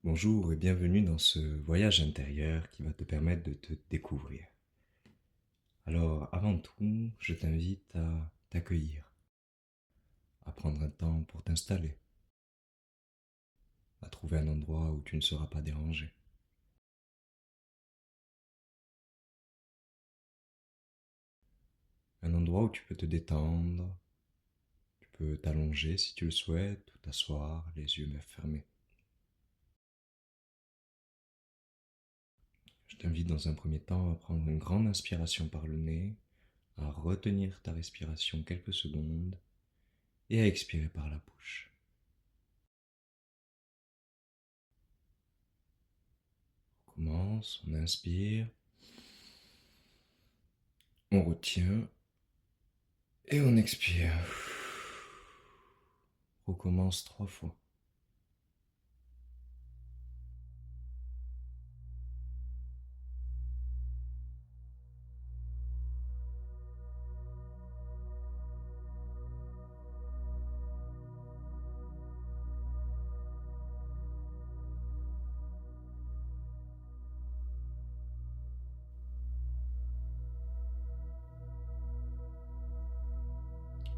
Bonjour et bienvenue dans ce voyage intérieur qui va te permettre de te découvrir. Alors, avant tout, je t'invite à t'accueillir, à prendre un temps pour t'installer, à trouver un endroit où tu ne seras pas dérangé. Un endroit où tu peux te détendre, tu peux t'allonger si tu le souhaites, ou t'asseoir, les yeux fermés. Je t'invite dans un premier temps à prendre une grande inspiration par le nez, à retenir ta respiration quelques secondes et à expirer par la bouche. On commence, on inspire, on retient et on expire. Recommence 3 fois.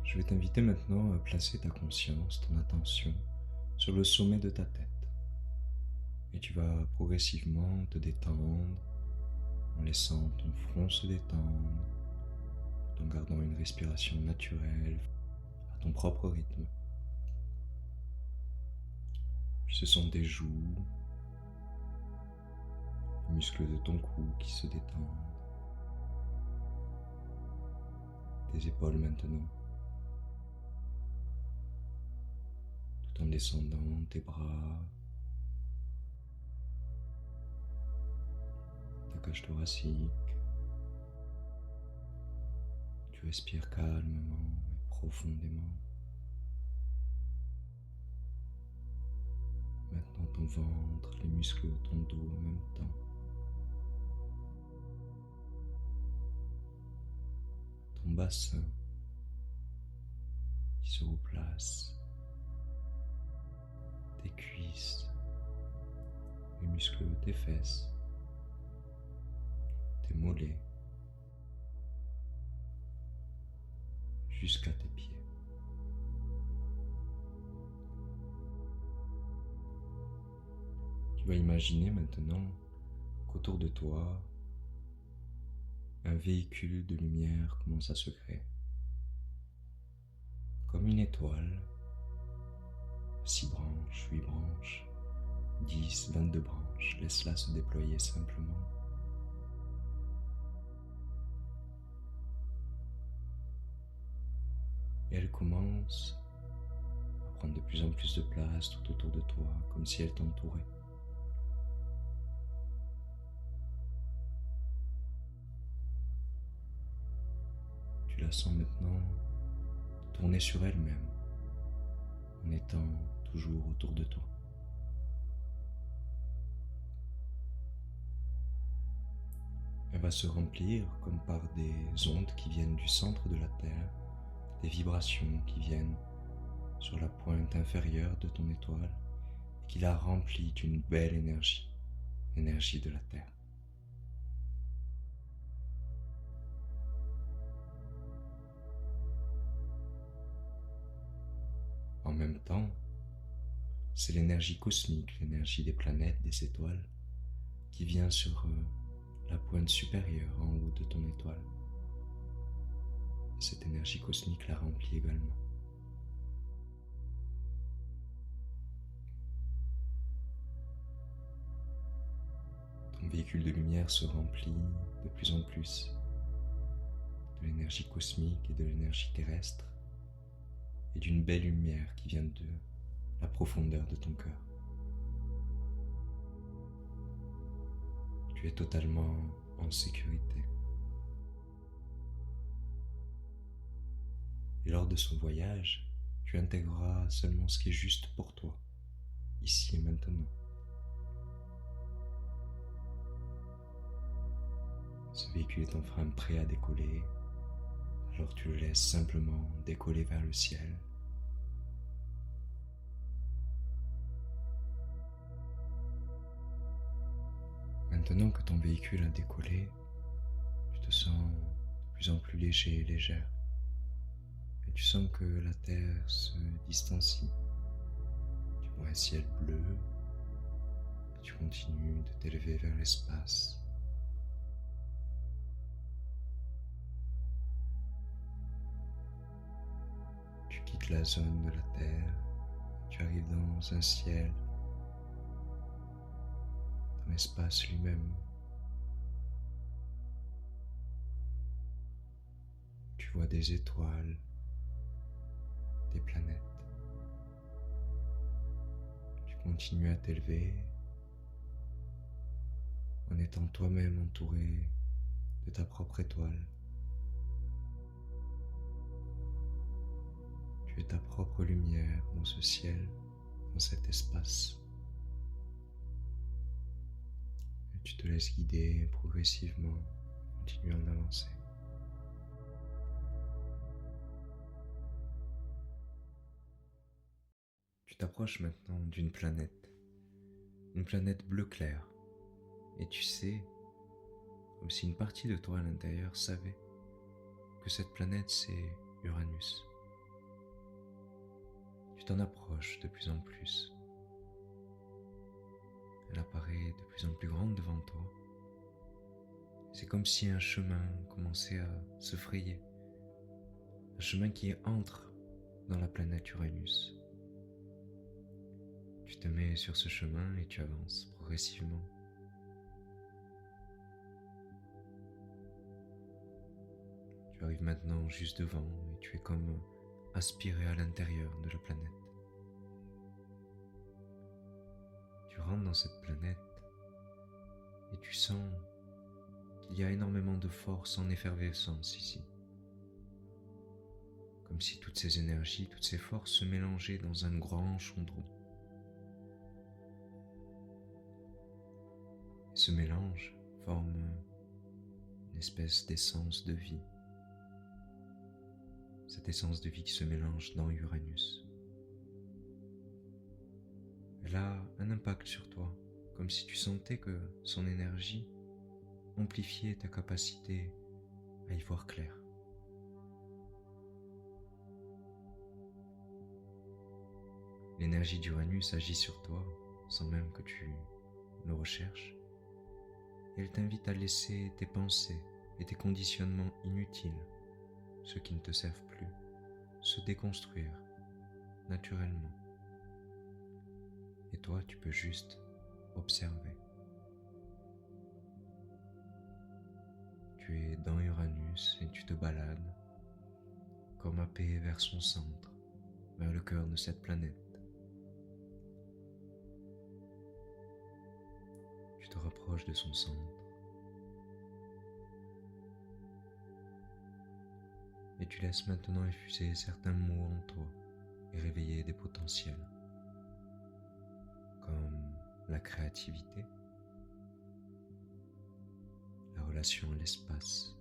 Je vais t'inviter maintenant à placer ta conscience, ton attention sur le sommet de ta tête. Et tu vas progressivement te détendre en laissant ton front se détendre, tout en gardant une respiration naturelle à ton propre rythme. Puis ce sont tes joues, les muscles de ton cou qui se détendent, tes épaules maintenant, tout en descendant tes bras, ta cage thoracique. Tu respires calmement et profondément. Maintenant ton ventre, les muscles de ton dos en même temps. Ton bassin qui se replace. Tes cuisses, les muscles de tes fesses, tes mollets, jusqu'à tes pieds. Tu vas imaginer maintenant qu'autour de toi, un véhicule de lumière commence à se créer. Comme une étoile, 6 branches, 8 branches, 10, 22 branches, laisse-la se déployer simplement. Et elle commence à prendre de plus en plus de place tout autour de toi, comme si elle t'entourait. Tu la sens maintenant tourner sur elle-même, en étant toujours autour de toi. Elle va se remplir comme par des ondes qui viennent du centre de la Terre, des vibrations qui viennent sur la pointe inférieure de ton étoile et qui la remplit d'une belle énergie, l'énergie de la Terre. En même temps, c'est l'énergie cosmique, l'énergie des planètes, des étoiles, qui vient sur la pointe supérieure en haut de ton étoile. Et cette énergie cosmique la remplit également. Ton véhicule de lumière se remplit de plus en plus de l'énergie cosmique et de l'énergie terrestre et d'une belle lumière qui vient de la profondeur de ton cœur. Tu es totalement en sécurité. Et lors de ce voyage, tu intégreras seulement ce qui est juste pour toi, ici et maintenant. Ce véhicule est enfin prêt à décoller, alors tu le laisses simplement décoller vers le ciel. Maintenant que ton véhicule a décollé, tu te sens de plus en plus léger et légère. Et tu sens que la Terre se distancie. Tu vois un ciel bleu et tu continues de t'élever vers l'espace. Tu quittes la zone de la Terre, tu arrives dans un ciel, dans l'espace lui-même. Tu vois des étoiles, des planètes. Tu continues à t'élever en étant toi-même entouré de ta propre étoile. Tu es ta propre lumière dans ce ciel, dans cet espace. Et tu te laisses guider progressivement, continuant d'avancer. Tu t'approches maintenant d'une planète bleu clair. Et tu sais, comme si une partie de toi à l'intérieur savait que cette planète c'est Uranus. Tu t'en approches de plus en plus. Elle apparaît de plus en plus grande devant toi. C'est comme si un chemin commençait à se frayer. Un chemin qui entre dans la planète Uranus. Tu te mets sur ce chemin et tu avances progressivement. Tu arrives maintenant juste devant et tu es comme aspiré à l'intérieur de la planète. Tu rentres dans cette planète et tu sens qu'il y a énormément de force en effervescence ici. Comme si toutes ces énergies, toutes ces forces se mélangeaient dans un grand chaudron. Et ce mélange forme une espèce d'essence de vie. Cette essence de vie qui se mélange dans Uranus. Elle a un impact sur toi, comme si tu sentais que son énergie amplifiait ta capacité à y voir clair. L'énergie d'Uranus agit sur toi sans même que tu le recherches. Et elle t'invite à laisser tes pensées et tes conditionnements inutiles, ceux qui ne te servent plus, se déconstruire naturellement. Et toi, tu peux juste observer. Tu es dans Uranus et tu te balades comme happé vers son centre, vers le cœur de cette planète. Tu te rapproches de son centre et tu laisses maintenant effuser certains mots en toi et réveiller des potentiels comme la créativité, la relation à l'espace,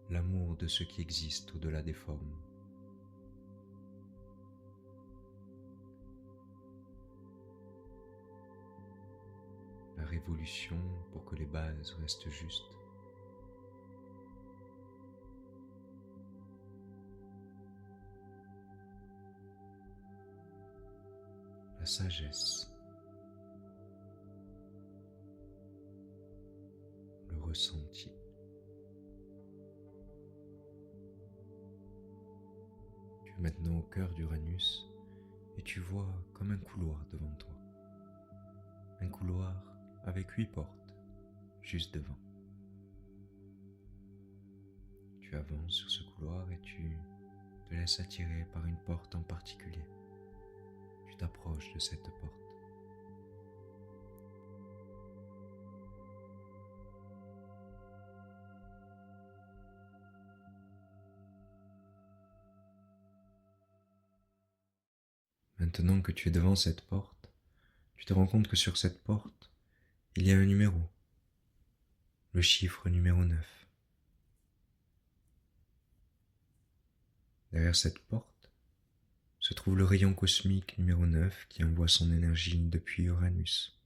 l'amour de ce qui existe au-delà des formes. La révolution pour que les bases restent justes. La sagesse, le ressenti. Tu es maintenant au cœur d'Uranus et tu vois comme un couloir devant toi. Un couloir avec 8 portes juste devant. Tu avances sur ce couloir et tu te laisses attirer par une porte en particulier. Tu t'approches de cette porte. Maintenant que tu es devant cette porte, tu te rends compte que sur cette porte, il y a un numéro, le chiffre numéro 9. Derrière cette porte se trouve le rayon cosmique numéro 9 qui envoie son énergie depuis Uranus.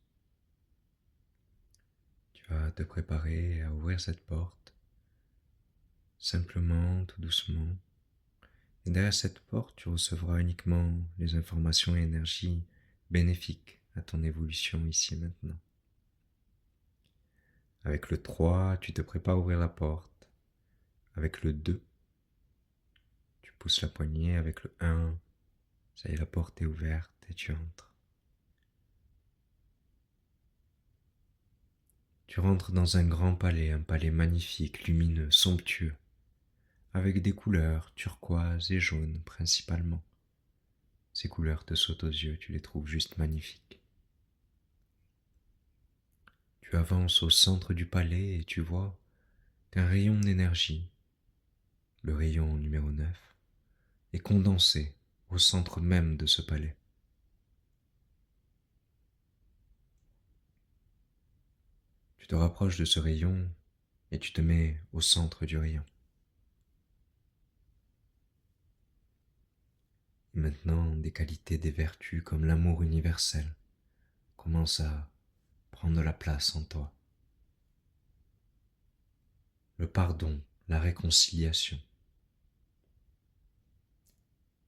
Tu vas te préparer à ouvrir cette porte, simplement, tout doucement. Et derrière cette porte, tu recevras uniquement les informations et énergies bénéfiques à ton évolution ici et maintenant. Avec le 3, tu te prépares à ouvrir la porte. Avec le 2, tu pousses la poignée. Avec le 1, ça y est, la porte est ouverte et tu entres. Tu rentres dans un grand palais, un palais magnifique, lumineux, somptueux, avec des couleurs turquoise et jaune principalement. Ces couleurs te sautent aux yeux, tu les trouves juste magnifiques. Tu avances au centre du palais et tu vois qu'un rayon d'énergie, le rayon numéro 9, est condensé au centre même de ce palais. Tu te rapproches de ce rayon et tu te mets au centre du rayon. Et maintenant, des qualités, des vertus comme l'amour universel commencent à prendre la place en toi. Le pardon, la réconciliation,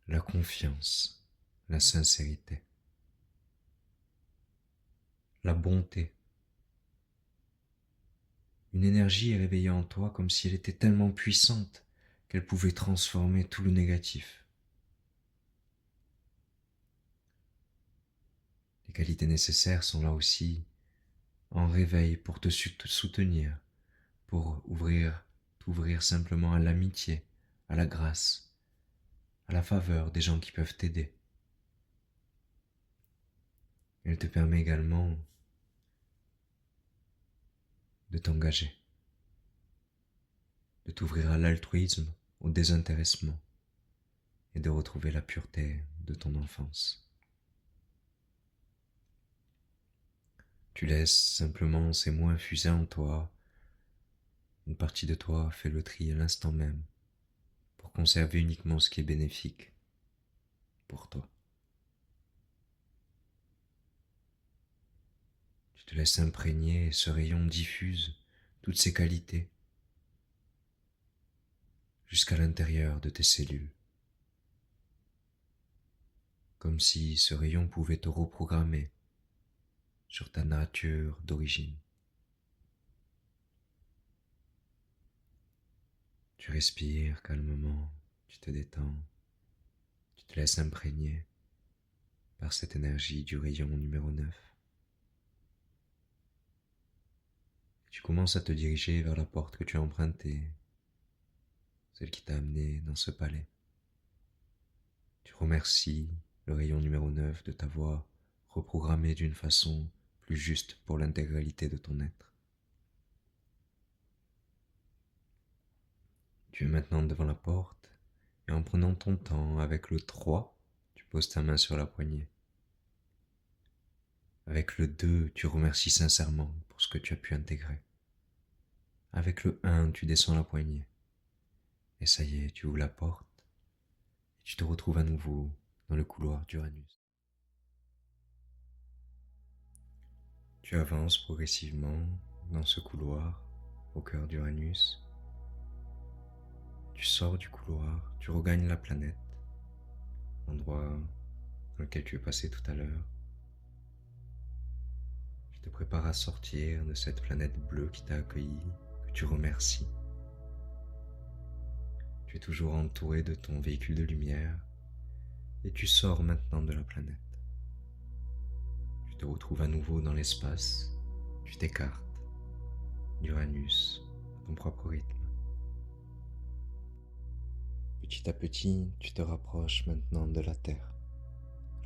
la confiance, la sincérité, la bonté. Une énergie est réveillée en toi comme si elle était tellement puissante qu'elle pouvait transformer tout le négatif. Les qualités nécessaires sont là aussi en réveil pour te soutenir, pour t'ouvrir simplement à l'amitié, à la grâce, à la faveur des gens qui peuvent t'aider. Elle te permet également de t'engager, de t'ouvrir à l'altruisme, au désintéressement et de retrouver la pureté de ton enfance. Tu laisses simplement ces mots infuser en toi. Une partie de toi fait le tri à l'instant même pour conserver uniquement ce qui est bénéfique pour toi. Tu te laisses imprégner et ce rayon diffuse toutes ces qualités jusqu'à l'intérieur de tes cellules. Comme si ce rayon pouvait te reprogrammer sur ta nature d'origine. Tu respires calmement, tu te détends, tu te laisses imprégner par cette énergie du rayon numéro 9. Tu commences à te diriger vers la porte que tu as empruntée, celle qui t'a amené dans ce palais. Tu remercies le rayon numéro 9 de t'avoir reprogrammé d'une façon plus juste pour l'intégralité de ton être. Tu es maintenant devant la porte et en prenant ton temps avec le 3, tu poses ta main sur la poignée. Avec le 2, tu remercies sincèrement pour ce que tu as pu intégrer. Avec le 1, tu descends la poignée. Et ça y est, tu ouvres la porte et tu te retrouves à nouveau dans le couloir d'Uranus. Tu avances progressivement dans ce couloir au cœur d'Uranus. Tu sors du couloir, tu regagnes la planète, l'endroit dans lequel tu es passé tout à l'heure. Tu te prépares à sortir de cette planète bleue qui t'a accueilli, que tu remercies. Tu es toujours entouré de ton véhicule de lumière et tu sors maintenant de la planète. Tu te retrouves à nouveau dans l'espace, tu t'écartes d'Uranus à ton propre rythme. Petit à petit, tu te rapproches maintenant de la Terre,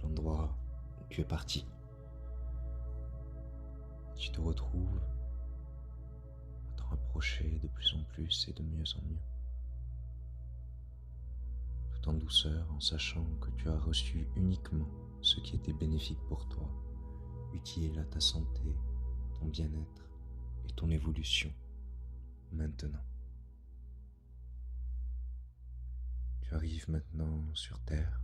l'endroit où tu es parti. Tu te retrouves à te rapprocher de plus en plus et de mieux en mieux. Tout en douceur, en sachant que tu as reçu uniquement ce qui était bénéfique pour toi, utile à ta santé, ton bien-être et ton évolution maintenant. Tu arrives maintenant sur Terre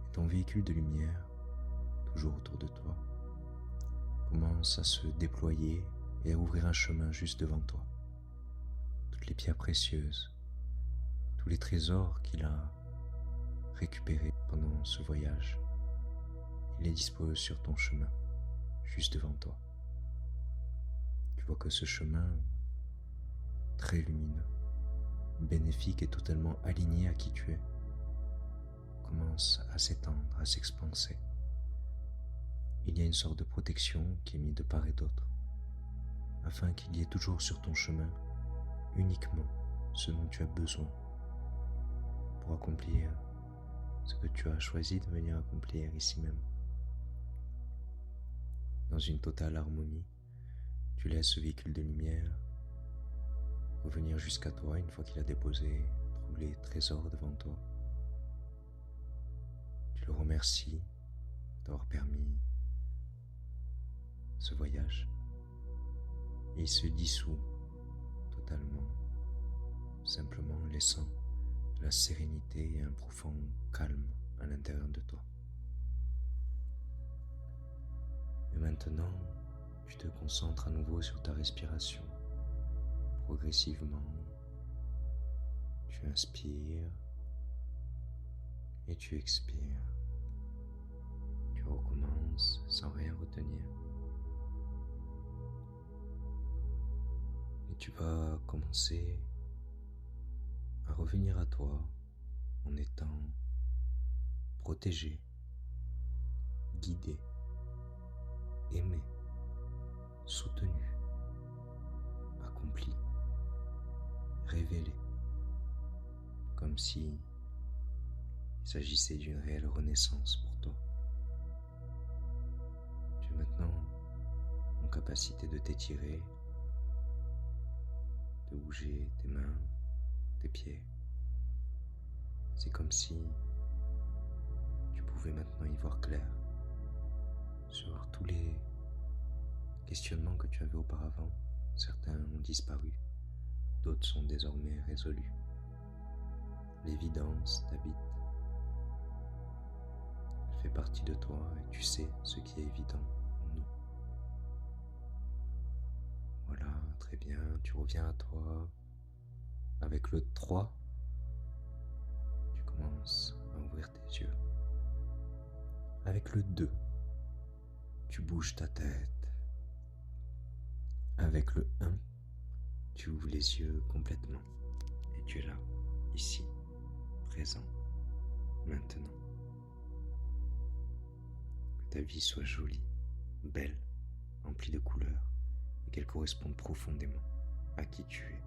et ton véhicule de lumière, toujours autour de toi, commence à se déployer et à ouvrir un chemin juste devant toi. Toutes les pierres précieuses, tous les trésors qu'il a récupérés pendant ce voyage, il les dispose sur ton chemin, juste devant toi. Tu vois que ce chemin, très lumineux, bénéfique et totalement aligné à qui tu es, commence à s'étendre, à s'expanser. Il y a une sorte de protection qui est mise de part et d'autre, afin qu'il y ait toujours sur ton chemin uniquement ce dont tu as besoin pour accomplir ce que tu as choisi de venir accomplir ici même. Dans une totale harmonie, tu laisses ce véhicule de lumière revenir jusqu'à toi une fois qu'il a déposé tous les trésors devant toi. Tu le remercies d'avoir permis ce voyage et il se dissout totalement, simplement laissant de la sérénité et un profond calme à l'intérieur de toi. Et maintenant, tu te concentres à nouveau sur ta respiration. Progressivement, tu inspires et tu expires. Tu recommences sans rien retenir. Et tu vas commencer à revenir à toi en étant protégé, guidé, aimé, soutenu, accompli, révélé, comme si il s'agissait d'une réelle renaissance pour toi. Tu es maintenant en capacité de t'étirer, de bouger tes mains, tes pieds. C'est comme si tu pouvais maintenant y voir clair sur tous les questionnements que tu avais auparavant. Certains ont disparu, d'autres sont désormais résolus. L'évidence t'habite. Elle fait partie de toi et tu sais ce qui est évident ou non. Voilà, très bien, tu reviens à toi. Avec le 3, tu commences à ouvrir tes yeux. Avec le 2, tu bouges ta tête. Avec le 1, tu ouvres les yeux complètement et tu es là, ici, présent, maintenant. Que ta vie soit jolie, belle, remplie de couleurs et qu'elle corresponde profondément à qui tu es.